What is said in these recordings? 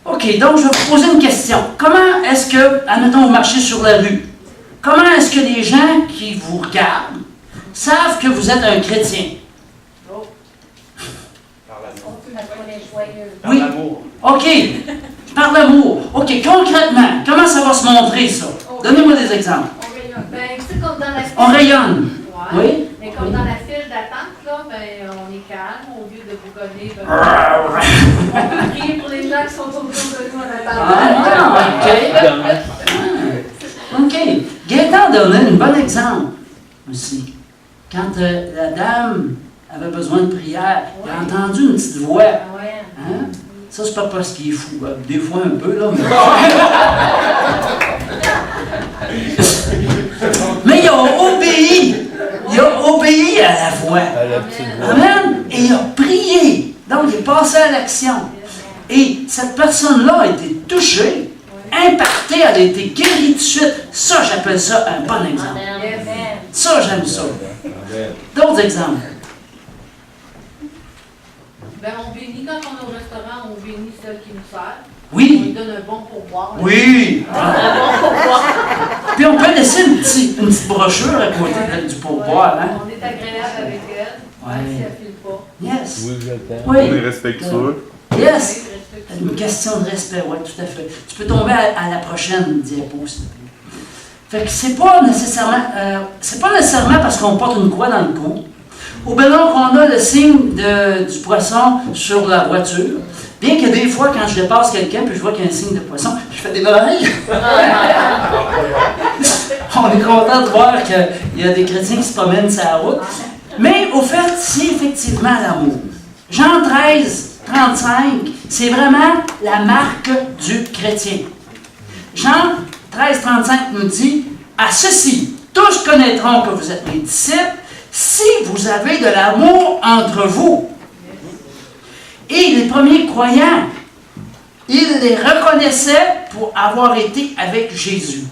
OK, donc je vais vous poser une question. Comment est-ce que, admettons, vous marchez sur la rue, comment est-ce que les gens qui vous regardent savent que vous êtes un chrétien? Oui. OK. Par l'amour. OK. Concrètement, comment ça va se montrer, ça? Donnez-moi des exemples. On rayonne. Ouais. Oui. Mais comme dans la file d'attente, là, ben, on est calme. Au lieu de bougonner, ben, on peut prier pour les gens qui sont autour de nous en attendant. OK. Gaëtan donnait un bon exemple aussi. Quand la dame avait besoin de prière, il a entendu une petite voix. Hein? Ça, c'est pas parce qu'il est fou. Des fois, un peu, là. Mais il a obéi. Il a obéi à la voix. Amen. Et il a prié. Donc, il est passé à l'action. Et cette personne-là a été touchée, impactée, elle a été guérie tout de suite. Ça, j'appelle ça un bon exemple. Ça, j'aime ça. D'autres exemples. Ben, on bénit quand on est au restaurant, on bénit celle qui nous sert. Oui. On lui donne un bon pourboire. Oui. Un bon pourboire. Puis on peut laisser une petite brochure à côté du pourboire. Hein? On est agréable avec elle, même si elle ne file pas. Yes. Oui, je t'aime. Oui. On est respectueux. Yes. Une question de respect, oui, tout à fait. Tu peux tomber à la prochaine diapo, s'il te plaît. Fait que c'est pas nécessairement parce qu'on porte une croix dans le cou, ou bien donc on a le signe du poisson sur la voiture. Bien que des fois, quand je dépasse quelqu'un puis je vois qu'il y a un signe de poisson, je fais des oreilles. On est content de voir qu'il y a des chrétiens qui se promènent sur la route. Mais au fait, c'est effectivement l'amour. Jean 13, 35, c'est vraiment la marque du chrétien. Jean 13, 35 nous dit, « À ceci, tous connaîtront que vous êtes mes disciples, si vous avez de l'amour entre vous. » Et les premiers croyants, ils les reconnaissaient pour avoir été avec Jésus.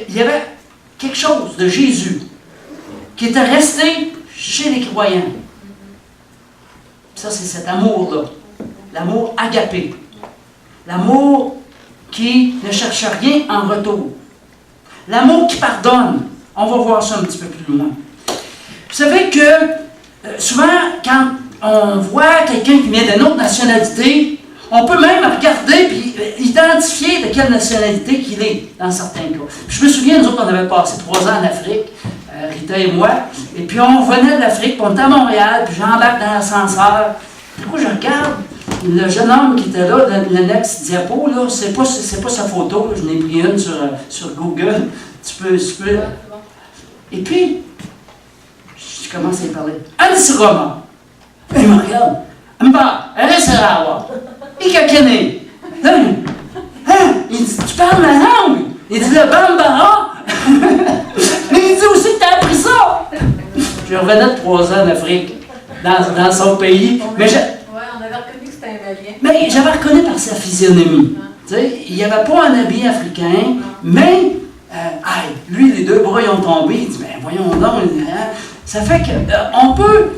Il y avait quelque chose de Jésus qui était resté chez les croyants. Ça, c'est cet amour-là. L'amour agapé. L'amour qui ne cherche rien en retour. L'amour qui pardonne. On va voir ça un petit peu plus loin. Vous savez que souvent, quand on voit quelqu'un qui vient d'une autre nationalité, on peut même regarder et identifier de quelle nationalité qu'il est, dans certains cas. Je me souviens, nous autres, on avait passé 3 ans en Afrique, Rita et moi, et puis on venait de l'Afrique, puis on était à Montréal, puis j'embarque dans l'ascenseur. Du coup, je regarde le jeune homme qui était là, le next diapo, là, c'est pas sa photo, là, je n'ai pris une sur Google. Tu peux. Et puis, je commence à lui parler. Anne Roma. Il me regarde. Mba, Reserawa. Et Kakene. Il dit, tu parles ma langue. Il dit, le Bambara. Mais il dit aussi que tu as appris ça. Je revenais de 3 ans en Afrique, dans son pays. On avait reconnu que c'était un Malien. Mais j'avais reconnu par sa physionomie. Tu sais, il n'y avait pas un habit africain, mais lui, les 2 bras, ils ont tombé. Il dit, ben voyons donc. Ça fait qu'on peut,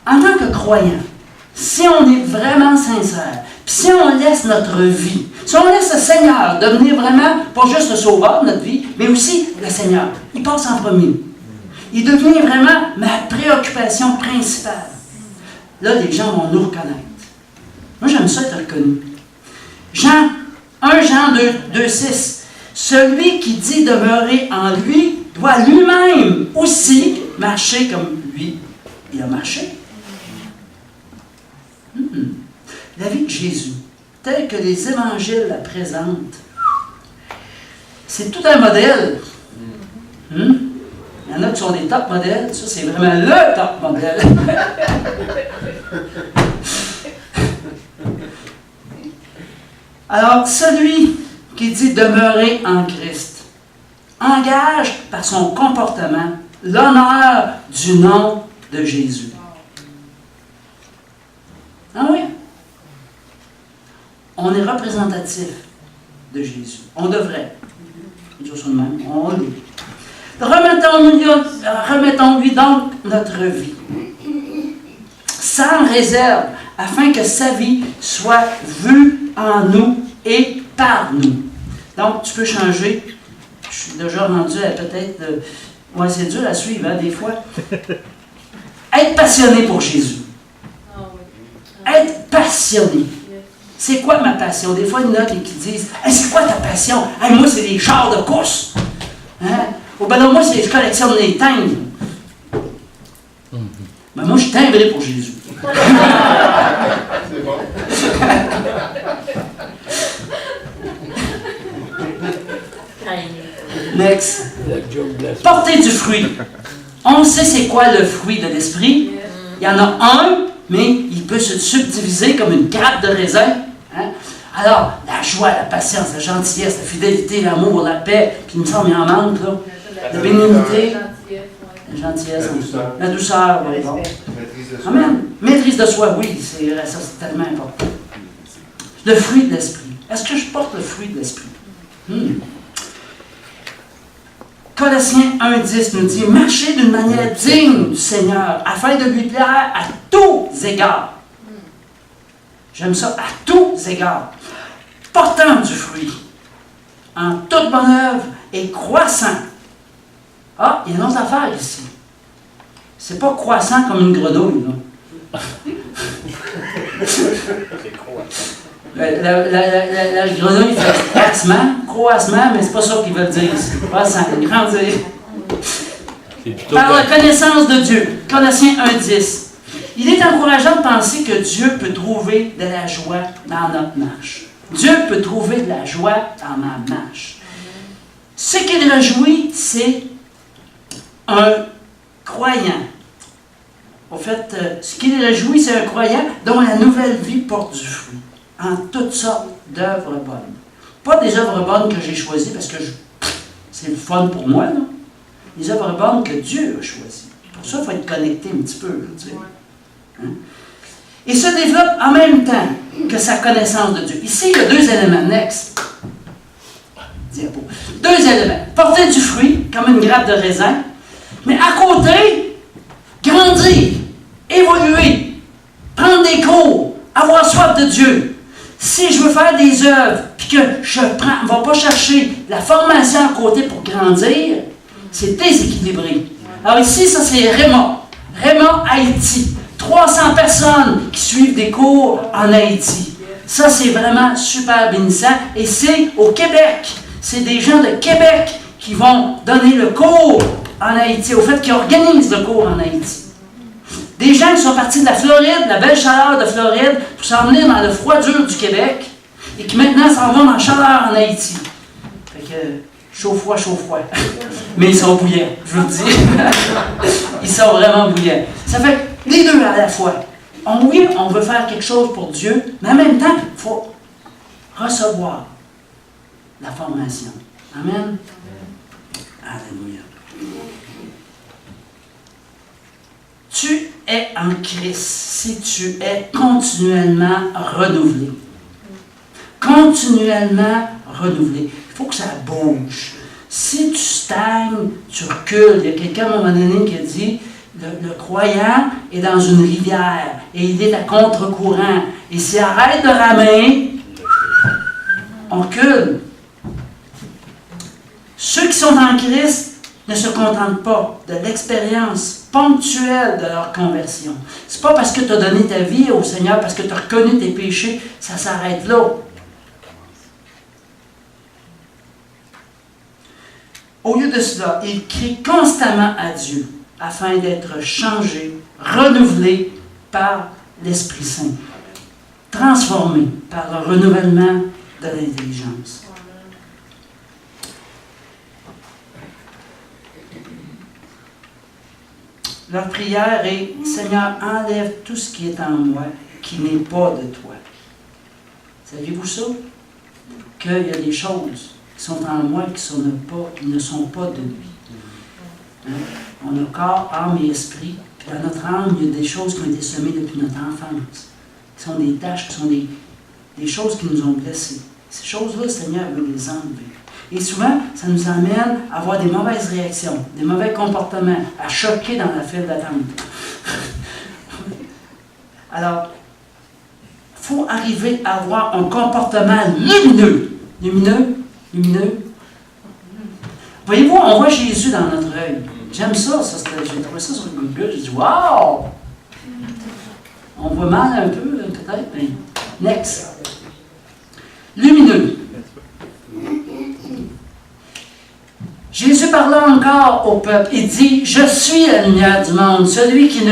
en tant que croyant, si on est vraiment sincère, puis si on laisse notre vie, si on laisse le Seigneur devenir vraiment, pas juste le sauveur de notre vie, mais aussi le Seigneur, il passe en premier. Il devient vraiment ma préoccupation principale. Là, les gens vont nous reconnaître. Moi, j'aime ça être reconnu. 1 Jean 2, 6. Celui qui dit demeurer en lui doit lui-même aussi marcher comme lui. Il a marché. La vie de Jésus, telle que les évangiles la présentent, c'est tout un modèle. Il y en a qui sont des top modèles. Ça, c'est vraiment le top modèle. Alors, celui qui dit demeurer en Christ engage par son comportement l'honneur du nom de Jésus. Ah oui? On est représentatif de Jésus. On devrait. Dire ça de même. On l'est. Remettons-lui donc notre vie. sans réserve, afin que sa vie soit vue en nous et par nous. Donc, tu peux changer. Je suis déjà rendu à peut-être... ouais, c'est dur à suivre, hein, des fois. Être passionné pour Jésus. Être passionné. C'est quoi ma passion? Des fois, il y en a qui disent hey, c'est quoi ta passion? Hey, moi, c'est les chars de course. Hein? Oh, ben non, moi, c'est je collectionne les timbres. Ben, moi, je suis timbré pour Jésus. C'est bon. Next. Porter du fruit. On sait c'est quoi le fruit de l'esprit. Il y en a un, mais il peut se subdiviser comme une grappe de raisin. Hein? Alors, la joie, la patience, la gentillesse, la fidélité, l'amour, la paix, puis il me semble qu'il en manque, là. La bénignité, la gentillesse, la douceur, oui, bon. Amen. Maîtrise de soi, oui, ça c'est tellement important. Le fruit de l'esprit. Est-ce que je porte le fruit de l'esprit? Colossiens 1,10 nous dit « Marchez d'une manière digne du Seigneur, afin de lui plaire à tous égards. » J'aime ça, à tous égards. Portant du fruit, en toute bonne œuvre et croissant. Ah, il y a une autre affaire ici. C'est pas croissant comme une grenouille, là. La grenouille fait croissement, mais c'est pas ça qu'ils veulent dire ici. Croissant, grandir. Par la connaissance de Dieu. Colossiens 1,10. Il est encourageant de penser que Dieu peut trouver de la joie dans notre marche. Dieu peut trouver de la joie dans ma marche. Ce qui le réjouit, c'est un croyant. En fait, ce qui le réjouit, c'est un croyant dont la nouvelle vie porte du fruit en toutes sortes d'œuvres bonnes. Pas des œuvres bonnes que j'ai choisies parce que c'est le fun pour moi, non? Des œuvres bonnes que Dieu a choisies. Pour ça, il faut être connecté un petit peu. Là, tu sais. Hein? Et se développe en même temps que sa connaissance de Dieu. Ici, il y a deux éléments. Next. Diapo. Deux éléments. Porter du fruit, comme une grappe de raisin, mais à côté, grandir, évoluer, prendre des cours, avoir soif de Dieu. Si je veux faire des œuvres, puis que je ne vais pas chercher la formation à côté pour grandir, c'est déséquilibré. Alors ici, ça c'est Réma. Réma, Haïti. 300 personnes qui suivent des cours en Haïti. Ça, c'est vraiment super bénissant. Et c'est au Québec. C'est des gens de Québec qui vont donner le cours en Haïti. Au fait, qui organisent le cours en Haïti. Des gens qui sont partis de la Floride, la belle chaleur de Floride, pour s'en venir dans le froid dur du Québec, et qui maintenant s'en vont dans la chaleur en Haïti. Fait que, chaud-froid, chaud-froid. Mais ils sont bouillants, je vous le dis. Ils sont vraiment bouillants. Ça fait les deux à la fois. Oui, on veut faire quelque chose pour Dieu, mais en même temps, il faut recevoir la formation. Amen. Alléluia. Tu es en Christ si tu es continuellement renouvelé. Continuellement renouvelé. Il faut que ça bouge. Si tu stagnes, tu recules. Il y a quelqu'un à un moment donné qui a dit le croyant est dans une rivière et il est à contre-courant. Et s'il arrête de ramer, on recule. Ceux qui sont en Christ ne se contentent pas de l'expérience ponctuelle de leur conversion. Ce n'est pas parce que tu as donné ta vie au Seigneur, parce que tu as reconnu tes péchés, ça s'arrête là. Au lieu de cela, ils crient constamment à Dieu afin d'être changés, renouvelés par l'Esprit Saint, transformés par le renouvellement de l'intelligence. Leur prière est « Seigneur, enlève tout ce qui est en moi, qui n'est pas de toi. » Saviez-vous ça? Qu'il y a des choses qui sont en moi qui ne sont pas de lui. Hein? On a corps, âme et esprit. Puis dans notre âme, il y a des choses qui ont été semées depuis notre enfance. Qui sont des tâches, qui sont des choses qui nous ont blessés. Ces choses-là, le Seigneur veut les enlever. Et souvent, ça nous amène à avoir des mauvaises réactions, des mauvais comportements, à choquer dans la file d'attente. Alors, il faut arriver à avoir un comportement lumineux. Lumineux? Lumineux? Voyez-vous, on voit Jésus dans notre œil. J'aime ça, j'ai trouvé ça sur Google. J'ai dit, wow! On voit mal un peu, peut-être, mais next. Lumineux. Jésus parla encore au peuple. Il dit, je suis la lumière du monde. Celui qui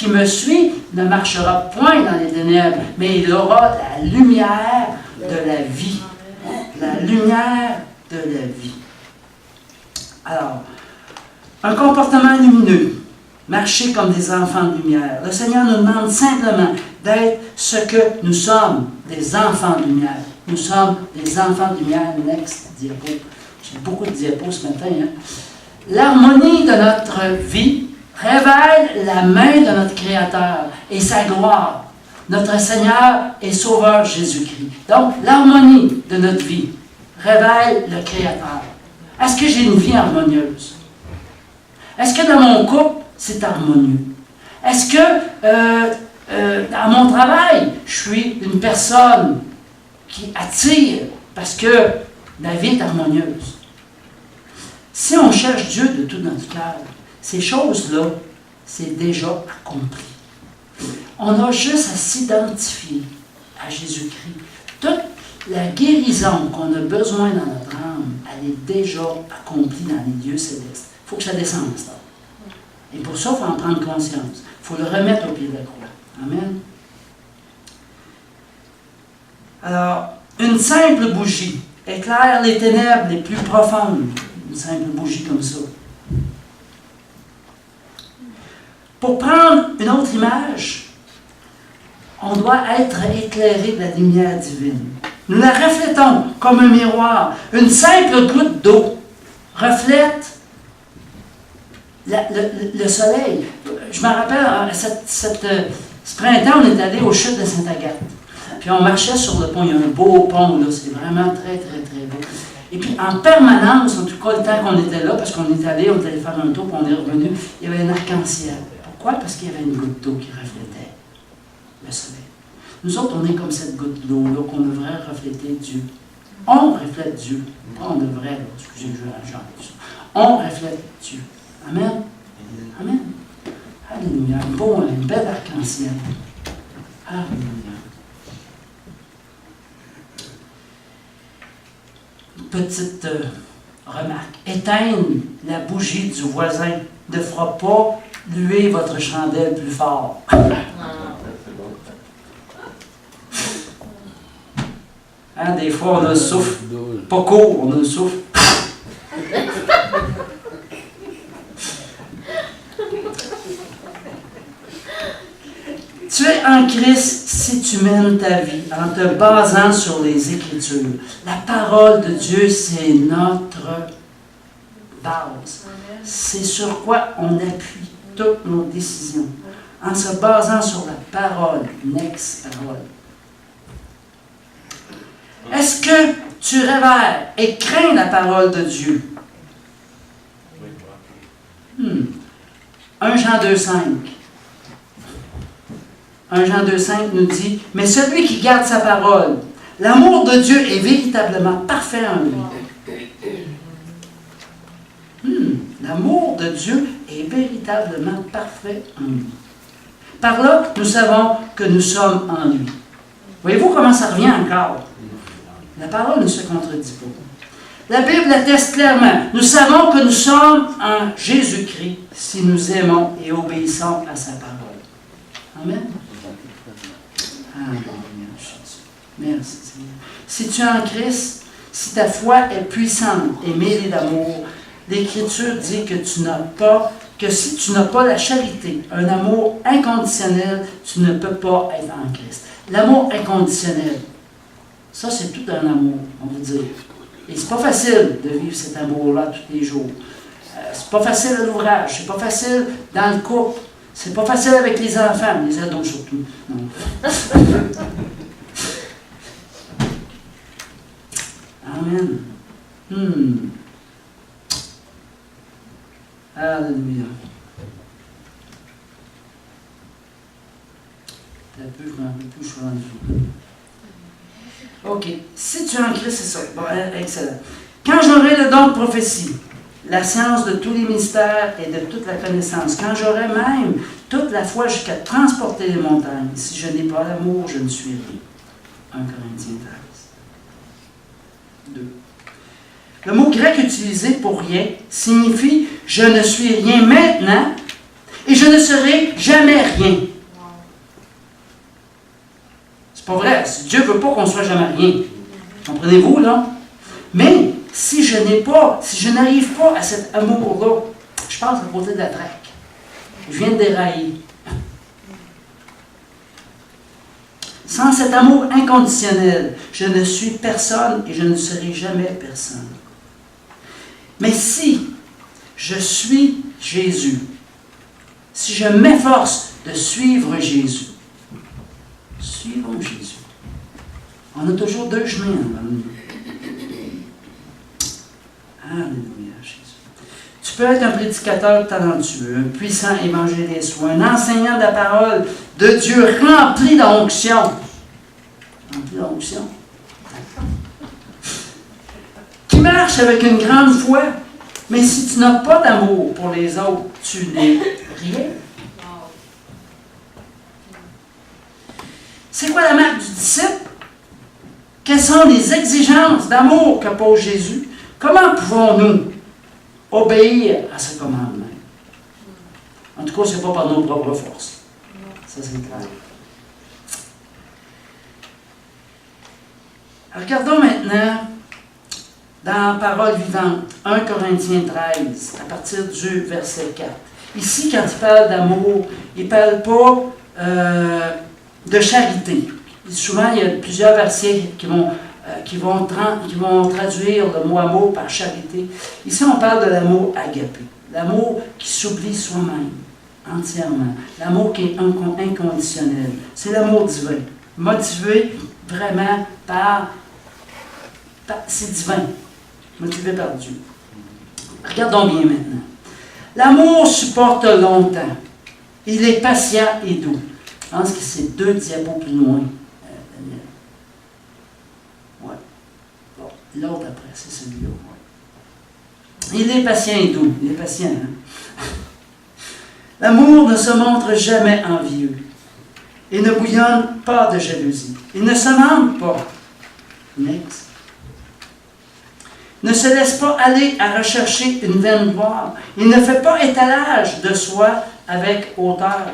me suit ne marchera point dans les ténèbres, mais il aura la lumière de la vie. La lumière de la vie. Alors, un comportement lumineux. Marcher comme des enfants de lumière. Le Seigneur nous demande simplement d'être ce que nous sommes, des enfants de lumière. Nous sommes des enfants de lumière. Next diapo. J'ai beaucoup de diapos ce matin. Hein? L'harmonie de notre vie révèle la main de notre Créateur et sa gloire. Notre Seigneur et Sauveur Jésus-Christ. Donc, l'harmonie de notre vie révèle le Créateur. Est-ce que j'ai une vie harmonieuse? Est-ce que dans mon couple, c'est harmonieux? Est-ce que dans mon travail, je suis une personne qui attire parce que la vie est harmonieuse? Si on cherche Dieu de tout notre cœur, ces choses-là, c'est déjà accompli. On a juste à s'identifier à Jésus-Christ. Toute la guérison qu'on a besoin dans notre âme, elle est déjà accomplie dans les lieux célestes. Il faut que ça descende, ça. Et pour ça, il faut en prendre conscience. Il faut le remettre au pied de la croix. Amen. Alors, une simple bougie éclaire les ténèbres les plus profondes. Une simple bougie comme ça. Pour prendre une autre image, on doit être éclairé de la lumière divine. Nous la reflétons comme un miroir. Une simple goutte d'eau reflète le soleil. Je me rappelle, ce printemps, on est allé aux chutes de Sainte-Agathe. Puis on marchait sur le pont. Il y a un beau pont, là. C'est vraiment très, très, très beau. Et puis en permanence, en tout cas le temps qu'on était là, parce qu'on est allé faire un tour, puis on est revenu, il y avait un arc-en-ciel. Pourquoi? Parce qu'il y avait une goutte d'eau qui reflétait le soleil. Nous autres, on est comme cette goutte d'eau-là qu'on devrait refléter Dieu. On reflète Dieu. Pas on devrait, là. Excusez, on reflète Dieu. Amen. Amen. Alléluia. Un bel arc-en-ciel. Alléluia. Petite remarque. Éteindre la bougie du voisin ne fera pas luer votre chandelle plus fort. Hein, des fois, on a le souffle pas court, on a le souffle. Tu es en Christ si tu mènes ta vie en te basant sur les Écritures. La parole de Dieu, c'est notre base. C'est sur quoi on appuie toutes nos décisions. En se basant sur la parole, next parole. Est-ce que tu révères et crains la parole de Dieu? 1 Jean 2,5. 1 Jean 2,5 nous dit, « Mais celui qui garde sa parole, l'amour de Dieu est véritablement parfait en lui. » L'amour de Dieu est véritablement parfait en lui. Par là, nous savons que nous sommes en lui. Voyez-vous comment ça revient encore? La parole ne se contredit pas. La Bible atteste clairement. Nous savons que nous sommes en Jésus-Christ si nous aimons et obéissons à sa parole. Amen. Merci Seigneur. Si tu es en Christ, si ta foi est puissante et mêlée d'amour, l'Écriture dit que si tu n'as pas la charité, un amour inconditionnel, tu ne peux pas être en Christ. L'amour inconditionnel, ça c'est tout un amour, on va dire. Et c'est pas facile de vivre cet amour-là tous les jours. C'est pas facile à l'ouvrage, c'est pas facile dans le couple. C'est pas facile avec les enfants, les ados surtout. Non. Amen. Alléluia. Un peu, je m'en rappelle plus, je suis rendu. OK. Si tu es en Christ, c'est ça. Bon, excellent. Quand j'aurai le don de prophétie, la science de tous les mystères et de toute la connaissance, quand j'aurai même toute la foi jusqu'à transporter les montagnes, si je n'ai pas l'amour, je ne suis rien. 1 Corinthiens 13. 2. Le mot grec utilisé pour rien signifie « je ne suis rien maintenant et je ne serai jamais rien ». C'est pas vrai. Dieu ne veut pas qu'on soit jamais rien. Comprenez-vous, là? Mais si je n'arrive pas à cet amour-là, je passe à côté de la traque. Je viens de dérailler. Sans cet amour inconditionnel, je ne suis personne et je ne serai jamais personne. Mais si je suis Jésus, si je m'efforce de suivre Jésus, suivons Jésus. On a toujours deux chemins devant nous. Alléluia, Jésus. Tu peux être un prédicateur talentueux, un puissant évangéliste ou un enseignant de la parole de Dieu rempli d'onction. Rempli d'onction. Qui marche avec une grande foi, mais si tu n'as pas d'amour pour les autres, tu n'es rien. C'est quoi la marque du disciple? Quelles sont les exigences d'amour que pose Jésus? Comment pouvons-nous obéir à ce commandement? En tout cas, ce n'est pas par nos propres forces. Ça, c'est clair. Regardons maintenant dans la parole vivante, 1 Corinthiens 13, à partir du verset 4. Ici, quand il parle d'amour, il ne parle pas de charité. Souvent, il y a plusieurs versets qui vont traduire le mot amour par charité. Ici, on parle de l'amour agapé. L'amour qui s'oublie soi-même, entièrement. L'amour qui est inconditionnel. C'est l'amour divin. Motivé vraiment par c'est divin. Motivé par Dieu. Regardons bien maintenant. L'amour supporte longtemps. Il est patient et doux. Je pense que c'est 2 diapos plus loin. Ouais. Bon, l'autre après, c'est celui-là. Ouais. Il est patient et doux. Il est patient, hein? L'amour ne se montre jamais envieux. Il ne bouillonne pas de jalousie. Il ne se mente pas. Next. Ne se laisse pas aller à rechercher une vaine gloire. Il ne fait pas étalage de soi avec hauteur.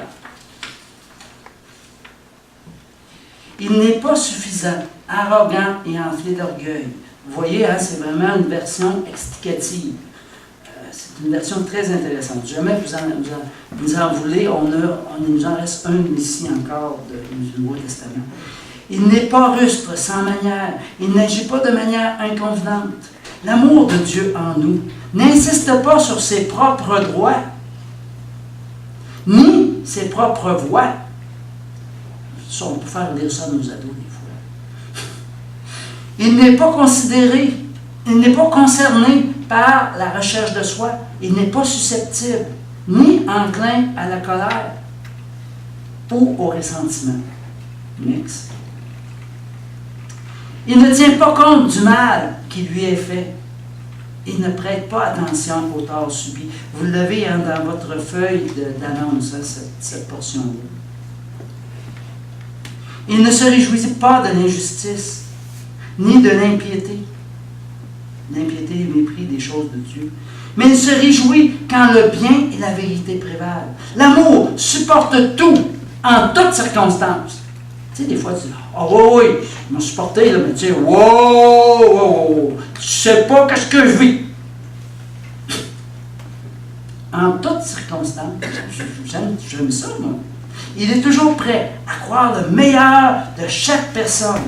Il n'est pas suffisant, arrogant et enflé d'orgueil. Vous voyez, hein, c'est vraiment une version explicative. C'est une version très intéressante. Si jamais vous en voulez, il nous en reste un ici encore du Nouveau Testament. Il n'est pas rustre, sans manière. Il n'agit pas de manière inconvenante. L'amour de Dieu en nous n'insiste pas sur ses propres droits, ni ses propres voies. Ça, on peut faire lire ça à nos ados des fois. Il n'est pas considéré, il n'est pas concerné par la recherche de soi. Il n'est pas susceptible, ni enclin à la colère ou au ressentiment. Next. Il ne tient pas compte du mal qui lui est fait. Il ne prête pas attention au tort subi. Vous l'avez dans votre feuille d'annonce, cette portion-là. Il ne se réjouit pas de l'injustice, ni de l'impiété. L'impiété est le mépris des choses de Dieu. Mais il se réjouit quand le bien et la vérité prévalent. L'amour supporte tout, en toutes circonstances. Tu sais, des fois, tu dis, « Oh oui, je m'en supporté, là, mais tu sais, wow, tu sais pas qu'est-ce que je vis. » En toutes circonstances, j'aime ça, moi. Il est toujours prêt à croire le meilleur de chaque personne.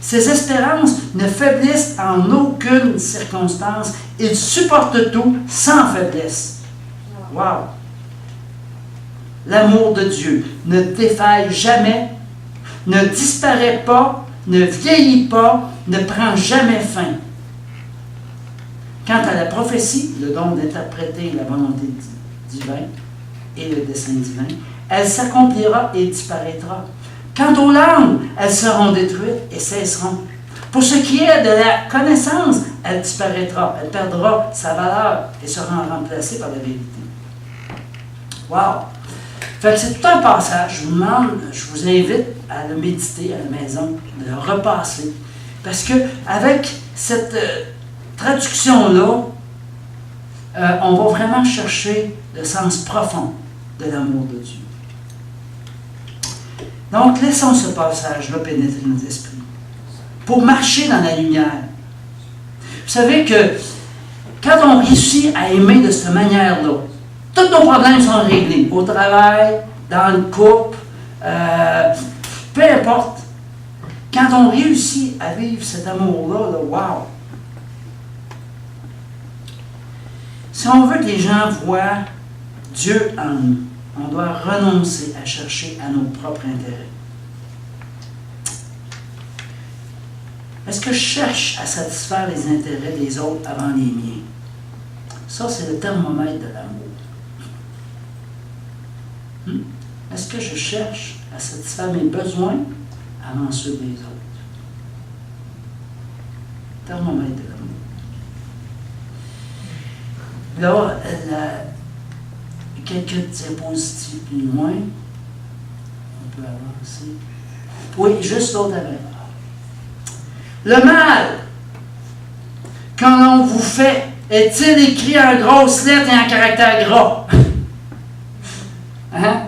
Ses espérances ne faiblissent en aucune circonstance. Il supporte tout sans faiblesse. Wow! L'amour de Dieu ne défaille jamais, ne disparaît pas, ne vieillit pas, ne prend jamais fin. Quant à la prophétie, le don d'interpréter la volonté divine, et le dessein divin. Elle s'accomplira et disparaîtra. Quant aux langues, elles seront détruites et cesseront. Pour ce qui est de la connaissance, elle disparaîtra, elle perdra sa valeur et sera remplacée par la vérité. Wow! Fait que c'est tout un passage. Je vous invite à le méditer à la maison, de le repasser. Parce que avec cette traduction-là, on va vraiment chercher le sens profond de l'amour de Dieu. Donc, laissons ce passage-là pénétrer nos esprits pour marcher dans la lumière. Vous savez que quand on réussit à aimer de cette manière-là, tous nos problèmes sont réglés. Au travail, dans le couple, peu importe. Quand on réussit à vivre cet amour-là, là, wow! Si on veut que les gens voient Dieu en nous, on doit renoncer à chercher à nos propres intérêts. Est-ce que je cherche à satisfaire les intérêts des autres avant les miens? Ça, c'est le thermomètre de l'amour. Est-ce que je cherche à satisfaire mes besoins avant ceux des autres? Thermomètre de l'amour. Là, quelques diapositives plus loin. On peut avancer. Oui, juste l'autre avant. Le mal quand l'on vous fait est-il écrit en grosses lettres et en caractère gras? Hein?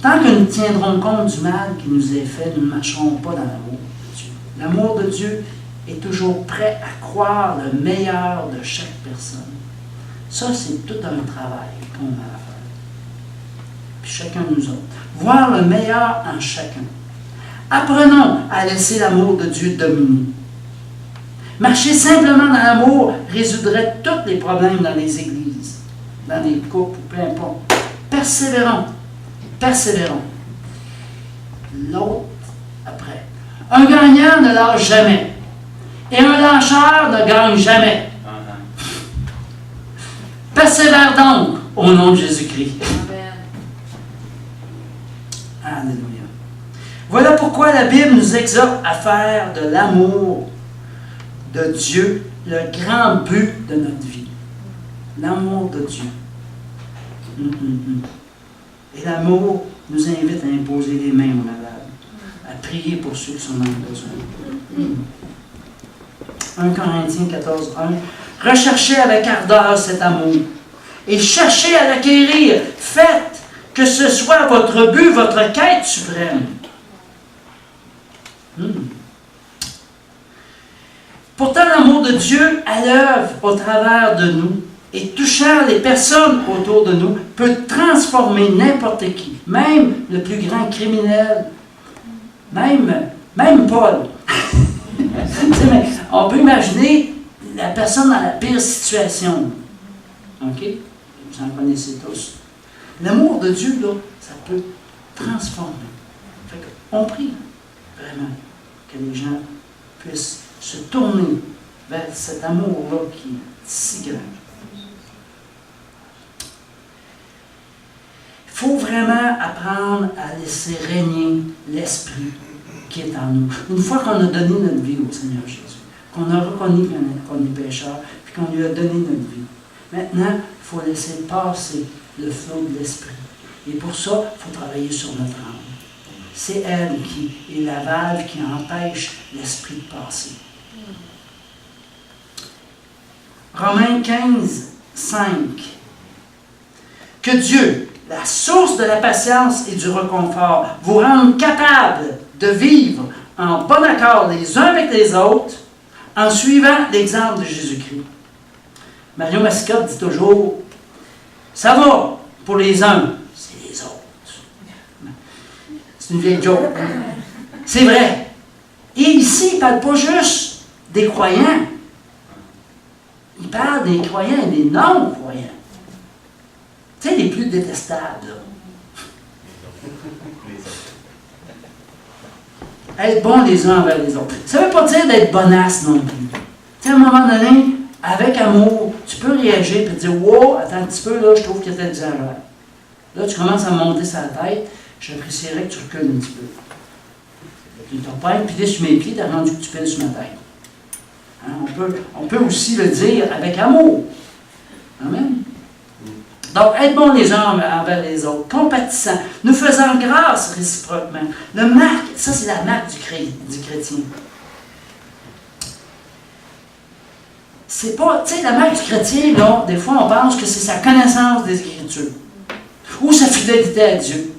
Tant que nous tiendrons compte du mal qui nous est fait, nous ne marcherons pas dans l'amour de Dieu. L'amour de Dieu est toujours prêt à croire le meilleur de chaque personne. Ça, c'est tout un travail qu'on a à faire. Puis chacun de nous autres. Voir le meilleur en chacun. Apprenons à laisser l'amour de Dieu dominer. Marcher simplement dans l'amour résoudrait tous les problèmes dans les églises, dans les couples, peu importe. Persévérons. Persévérons. L'autre, après. Un gagnant ne lâche jamais. Et un lâcheur ne gagne jamais. Persévère donc au nom de Jésus-Christ. Alléluia. Voilà pourquoi la Bible nous exhorte à faire de l'amour de Dieu le grand but de notre vie. L'amour de Dieu. Et l'amour nous invite à imposer les mains aux malades, à prier pour ceux qui sont dans le besoin. 1 Corinthiens 14, 1. Recherchez avec ardeur cet amour et cherchez à l'acquérir. Faites que ce soit votre but, votre quête suprême. Pourtant, l'amour de Dieu à l'œuvre au travers de nous et touchant les personnes autour de nous peut transformer n'importe qui, même le plus grand criminel, même Paul. On peut imaginer la personne dans la pire situation. OK? Vous en connaissez tous. L'amour de Dieu, là, ça peut transformer. Fait qu'on prie vraiment que les gens puissent se tourner vers cet amour-là qui est si grand. Il faut vraiment apprendre à laisser régner l'Esprit qui est en nous. Une fois qu'on a donné notre vie au Seigneur Jésus, qu'on a reconnu qu'on est pécheur, puis qu'on lui a donné notre vie, maintenant, il faut laisser passer le flot de l'Esprit. Et pour ça, il faut travailler sur notre âme. C'est elle qui est la valve qui empêche l'Esprit de passer. Romains 15, 5. Que Dieu, la source de la patience et du réconfort, vous rende capable de vivre en bon accord les uns avec les autres en suivant l'exemple de Jésus-Christ. Mario Mascotte dit toujours, ça va pour les uns, c'est les autres. C'est une vieille joke. C'est vrai. Et ici, il ne parle pas juste des croyants. Il parle des croyants et des non-croyants. Tu sais, les plus détestables. Être bon les uns envers les autres. Ça ne veut pas dire d'être bonasse non plus. Tu sais, à un moment donné, avec amour, tu peux réagir et te dire « Wow, attends un petit peu, là, je trouve que tu exagères. » Là, tu commences à monter sa tête, j'apprécierais que tu recules un petit peu. Ton père pilé sur mes pieds, tu as rendu que tu piles sur ma tête. Hein, on peut aussi le dire avec amour. Amen. Donc, être bons les uns envers les autres, compatissants, nous faisant grâce réciproquement. Ça c'est la marque du chrétien. C'est pas, tu sais, la marque du chrétien, là, des fois on pense que c'est sa connaissance des Écritures ou sa fidélité à Dieu.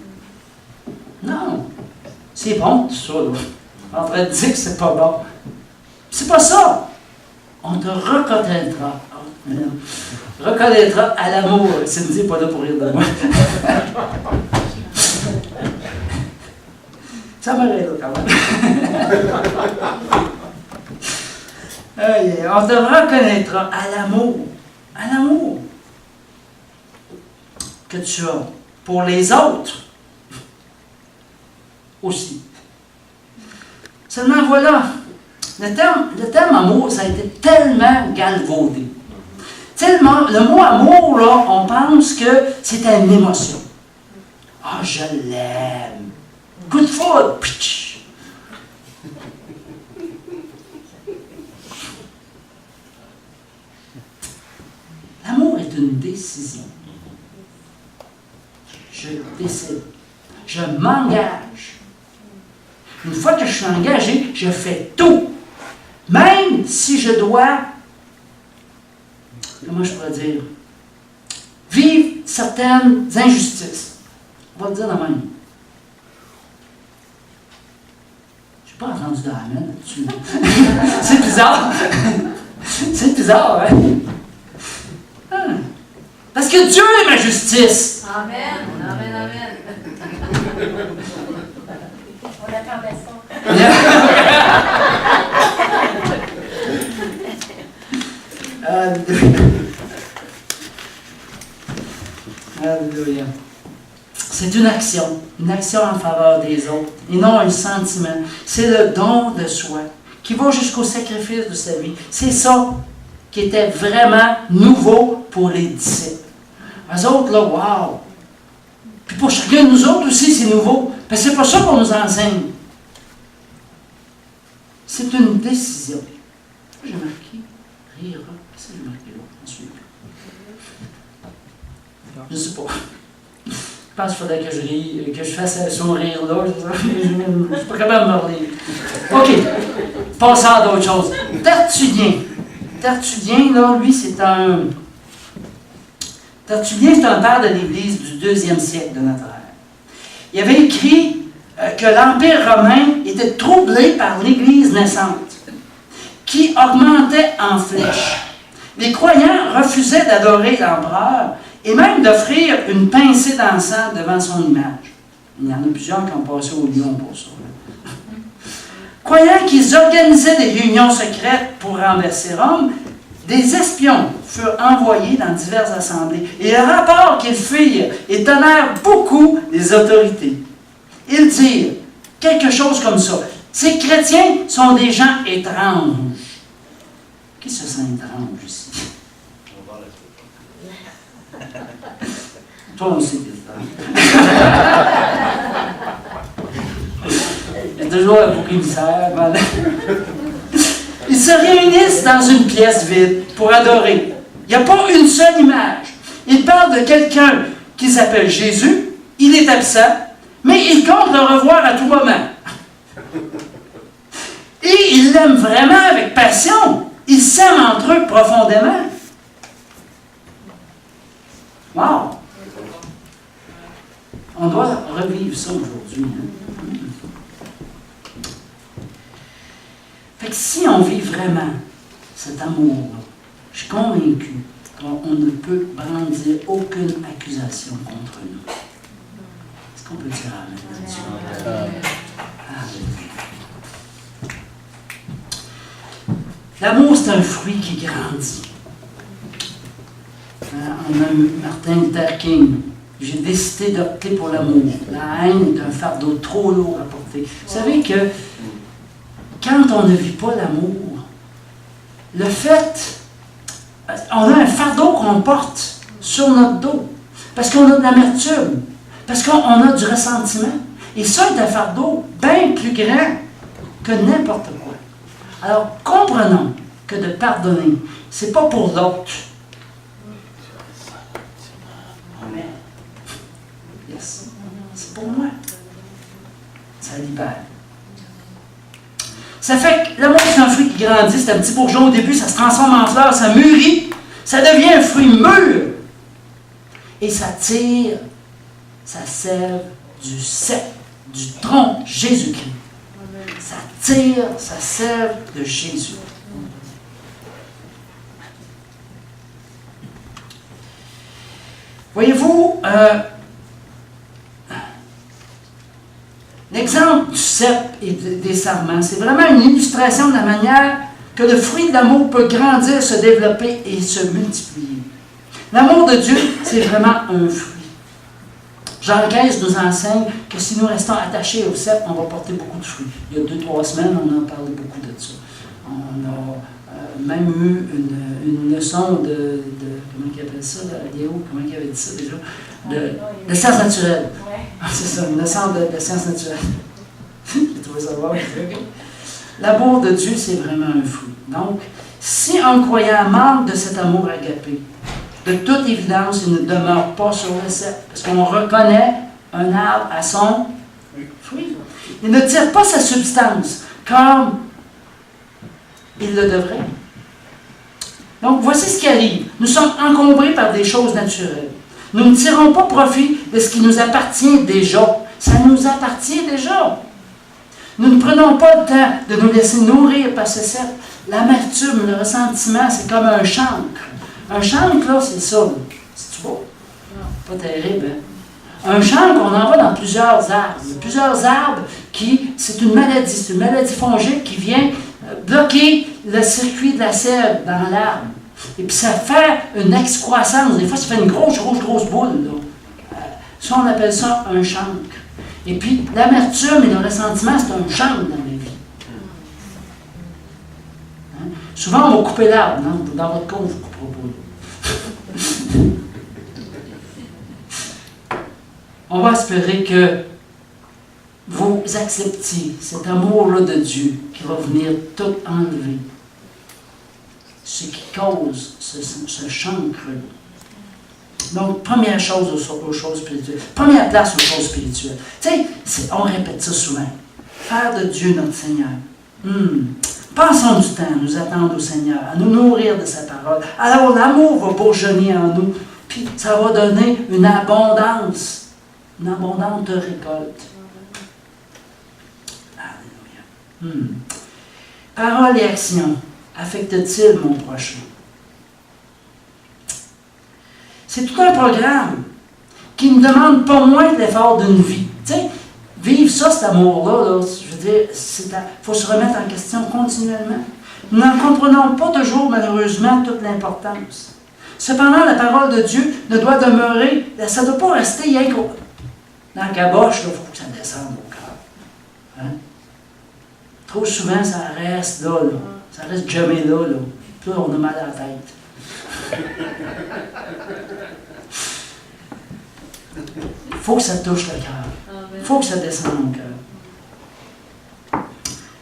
Non, c'est bon tout ça, là. En train de dire que c'est pas bon. C'est pas ça. On te reconnaîtra. Reconnaîtra à l'amour. Cindy n'est pas là pour rire de moi. Ça m'arrête là quand même. On te reconnaîtra à l'amour. À l'amour que tu as pour les autres aussi. Seulement voilà, le terme amour, ça a été tellement galvaudé. Tellement, le mot amour, là, on pense que c'est une émotion. Ah, je l'aime. Coup de foudre. L'amour est une décision. Je décide. Je m'engage. Une fois que je suis engagé, je fais tout. Même si je dois, comment je pourrais dire, vivre certaines injustices. On va le dire de même. Je n'ai pas entendu d'amen là-dessus. C'est bizarre. C'est bizarre, hein? Parce que Dieu est ma justice. Amen. Amen, amen. On attendait ça. Alléluia. C'est une action en faveur des autres, et non un sentiment. C'est le don de soi qui va jusqu'au sacrifice de sa vie. C'est ça qui était vraiment nouveau pour les disciples. Eux autres, là, wow! Puis pour chacun de nous autres aussi, c'est nouveau. Parce que c'est pas ça qu'on nous enseigne. C'est une décision. J'ai marqué rire. Qu'est-ce que j'ai marqué là? Ensuite. Je ne sais pas. Je pense qu'il faudrait que je rie, que je fasse un sourire là. Je ne suis pas capable de me relire. OK. Passons à d'autres choses. Tertullien, là, lui, c'est un. Tertullien, c'est un père de l'Église du 2e siècle de notre ère. Il avait écrit que l'Empire romain était troublé par l'Église naissante, qui augmentait en flèche. Les croyants refusaient d'adorer l'empereur et même d'offrir une pincée d'encens devant son image. Il y en a plusieurs qui ont passé au lion pour ça. Croyant qu'ils organisaient des réunions secrètes pour renverser Rome, des espions furent envoyés dans diverses assemblées. Et le rapport qu'ils firent étonnèrent beaucoup les autorités. Ils dirent quelque chose comme ça. Ces chrétiens sont des gens étranges. Qui se sent étrange ici? Toi aussi, t'es étrange. Il y a toujours un bouc émissaire. Ils se réunissent dans une pièce vide pour adorer. Il n'y a pas une seule image. Ils parlent de quelqu'un qui s'appelle Jésus. Il est absent, mais ils comptent le revoir à tout moment. Et ils l'aiment vraiment avec passion. Ils s'aiment entre eux profondément. Wow! On doit revivre ça aujourd'hui. Hein? Fait que si on vit vraiment cet amour-là, je suis convaincu qu'on ne peut brandir aucune accusation contre nous. Est-ce qu'on peut dire amen là-dessus? L'amour, c'est un fruit qui grandit. On a Martin Luther King. J'ai décidé d'opter pour l'amour. La haine est un fardeau trop lourd à porter. Vous savez que quand on ne vit pas l'amour, le fait on a un fardeau qu'on porte sur notre dos. Parce qu'on a de l'amertume. Parce qu'on a du ressentiment. Et ça est un fardeau bien plus grand que n'importe quoi. Alors, comprenons que de pardonner, c'est pas pour l'autre. Amen. Yes. C'est pour moi. Ça libère. Ça fait que l'amour, c'est un fruit qui grandit, c'est un petit bourgeon au début, ça se transforme en fleur, ça mûrit, ça devient un fruit mûr. Et ça tire sa sève du cep, du tronc Jésus-Christ. Ça tire sa sève de Jésus. Voyez-vous, l'exemple du cep et des sarments, c'est vraiment une illustration de la manière que le fruit de l'amour peut grandir, se développer et se multiplier. L'amour de Dieu, c'est vraiment un fruit. Jean 15 nous enseigne que si nous restons attachés au cep, on va porter beaucoup de fruits. Il y a 2-3 semaines, on en parlait beaucoup de ça. On a même eu une leçon de comment il appelle ça, Léo, comment il avait dit ça déjà? De sciences naturelles. C'est ça, une leçon de sciences naturelles. J'ai trouvé ça bon. L'amour de Dieu, c'est vraiment un fruit. Donc, si un croyant manque de cet amour agapé, de toute évidence, il ne demeure pas sur le cep. Parce qu'on reconnaît un arbre à son fruit. Il ne tire pas sa substance comme il le devrait. Donc, voici ce qui arrive. Nous sommes encombrés par des choses naturelles. Nous ne tirons pas profit de ce qui nous appartient déjà. Ça nous appartient déjà. Nous ne prenons pas le temps de nous laisser nourrir par ce cep. L'amertume, le ressentiment, c'est comme un chancre. Un chancre, là, c'est ça. C'est-tu beau? Pas terrible, hein? Un chancre, on en voit dans plusieurs arbres. Il y a plusieurs arbres qui, c'est une maladie fongique qui vient bloquer le circuit de la sève dans l'arbre. Et puis ça fait une excroissance. Des fois, ça fait une grosse boule, là. Ça, on appelle ça un chancre. Et puis, l'amertume et le ressentiment, c'est un chancre dans la vie. Hein? Souvent, on va couper l'arbre. Non? Dans votre cas, on ne vous coupera pas. On va espérer que vous acceptiez cet amour-là de Dieu qui va venir tout enlever. Ce qui cause ce chancre-là. Donc, première chose aux choses spirituelles. Première place aux choses spirituelles. Tu sais, on répète ça souvent. Faire de Dieu notre Seigneur. Passons du temps à nous attendre au Seigneur, à nous nourrir de sa parole. Alors, l'amour va bourgeonner en nous. Puis, ça va donner une abondance. Une abondante récolte. Alléluia. Parole et action. Affecte-t-il mon prochain? C'est tout un programme qui ne demande pas moins de l'effort d'une vie. Tu sais, vivre ça, cet amour-là, là, je veux dire, il faut se remettre en question continuellement. Nous n'en comprenons pas toujours, malheureusement, toute l'importance. Cependant, la parole de Dieu ne doit demeurer, ça ne doit pas rester rien qu'au dans la caboche, il faut que ça descende au cœur. Hein? Trop souvent, ça reste là. Ça reste jamais là. Puis là, on a mal à la tête. Il faut que ça touche le cœur. Il faut que ça descende au cœur.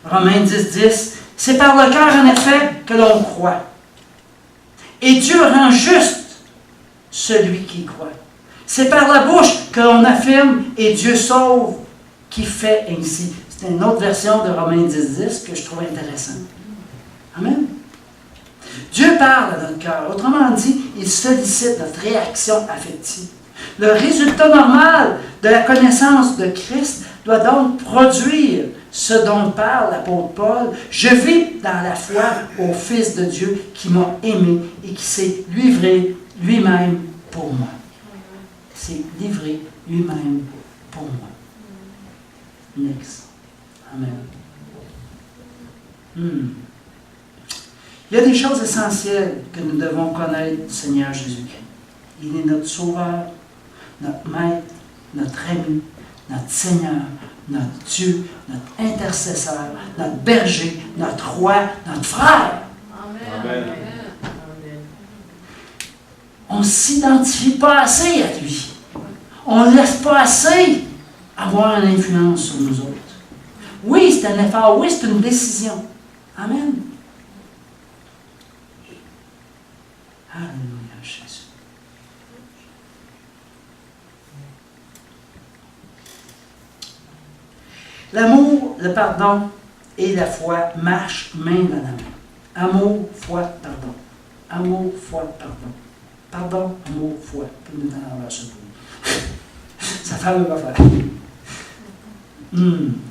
Romains 10:10. C'est par le cœur, en effet, que l'on croit. Et Dieu rend juste celui qui croit. C'est par la bouche que l'on affirme et Dieu sauve qui fait ainsi. C'est une autre version de Romains 10:10 que je trouve intéressante. Amen. Dieu parle à notre cœur. Autrement dit, il sollicite notre réaction affective. Le résultat normal de la connaissance de Christ doit donc produire ce dont parle l'apôtre Paul. Je vis dans la foi au Fils de Dieu qui m'a aimé et qui s'est livré lui-même pour moi. C'est livré lui-même pour moi. Next. Amen. Il y a des choses essentielles que nous devons connaître du Seigneur Jésus-Christ. Il est notre Sauveur, notre Maître, notre ami, notre Seigneur, notre Dieu, notre intercesseur, notre berger, notre roi, notre frère. Amen. Amen. on ne s'identifie pas assez à lui. On ne laisse pas assez avoir une influence sur nous autres. Oui, c'est un effort, oui, c'est une décision. Amen. Alléluia, Jésus. L'amour, le pardon et la foi marchent main dans la main. Amour, foi, pardon. Amour, foi, pardon. Pardon, amour, foi. Tout le temps dans ce bout. Ça fait le affaire.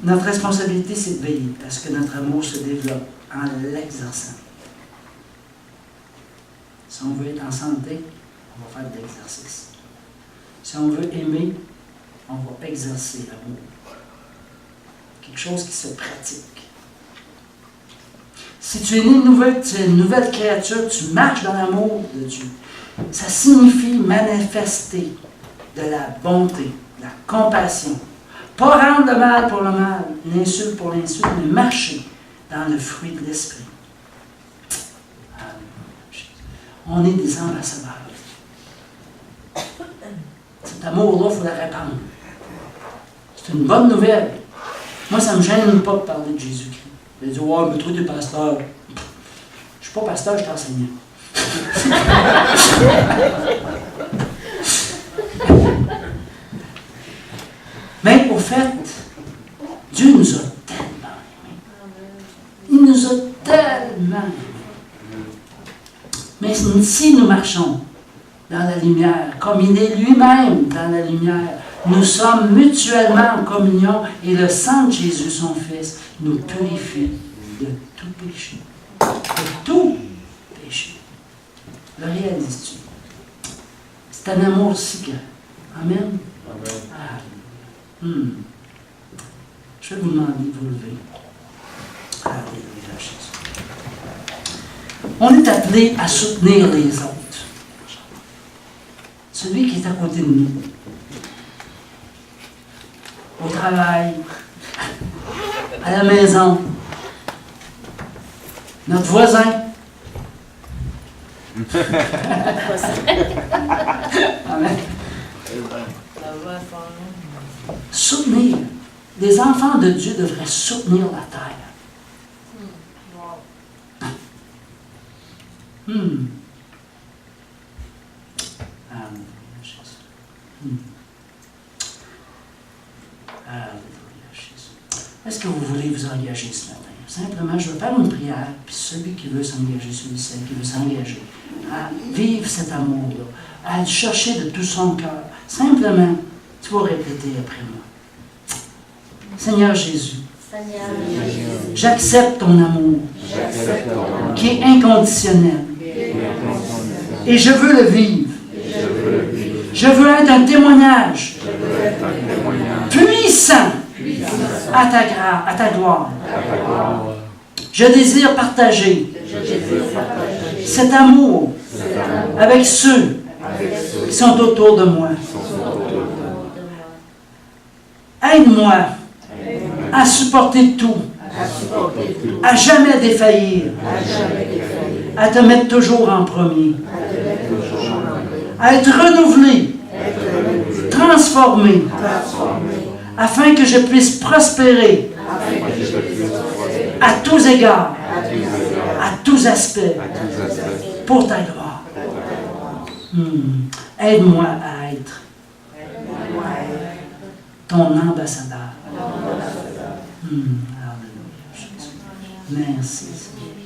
Notre responsabilité, c'est de veiller parce que notre amour se développe en l'exerçant. Si on veut être en santé, on va faire de l'exercice. Si on veut aimer, on va exercer l'amour. Quelque chose qui se pratique. Si tu es né tu es une nouvelle créature, tu marches dans l'amour de Dieu. Ça signifie manifester de la bonté, de la compassion. Pas rendre le mal pour le mal, l'insulte pour l'insulte, mais marcher dans le fruit de l'esprit. On est des ambassadeurs. Cet amour-là, il faut le répandre. C'est une bonne nouvelle. Moi, ça ne me gêne pas de parler de Jésus-Christ. Je vais dire, ouais, mais toi, tu es pasteur. Je ne suis pas pasteur, je suis enseignant. Mais au fait, Dieu nous a tellement aimés. Il nous a tellement aimés. Mais si nous marchons dans la lumière, comme il est lui-même dans la lumière, nous sommes mutuellement en communion et le sang de Jésus, son Fils, nous purifie de tout péché. De tout péché. Le réalises-tu? C'est un amour si grand. Amen? Amen. Je vais vous demander de vous lever. Alléluia, Jésus. On est appelé à soutenir les autres. Celui qui est à côté de nous. Au travail, à la maison, notre voisin. Amen. Soutenir. Les enfants de Dieu devraient soutenir la terre. Amen. Alléluia, Jésus. Est-ce que vous voulez vous engager ce matin? Simplement, je vais faire une prière, puis celui qui veut s'engager, celui qui veut s'engager, à vivre cet amour-là, à le chercher de tout son cœur. Simplement, tu vas répéter après moi. Seigneur Jésus, j'accepte ton amour, qui est inconditionnel, et je veux le vivre. Je veux être un témoignage puissant à ta gloire. Je désire partager cet amour avec ceux qui sont autour de moi. Aide-moi à supporter tout, à jamais défaillir, à te mettre toujours en premier, à être renouvelé, transformé, afin que je puisse prospérer à tous égards, à tous aspects, pour ta gloire. Aide-moi à être ton ambassadeur. Alléluia, Jésus. Merci, Seigneur.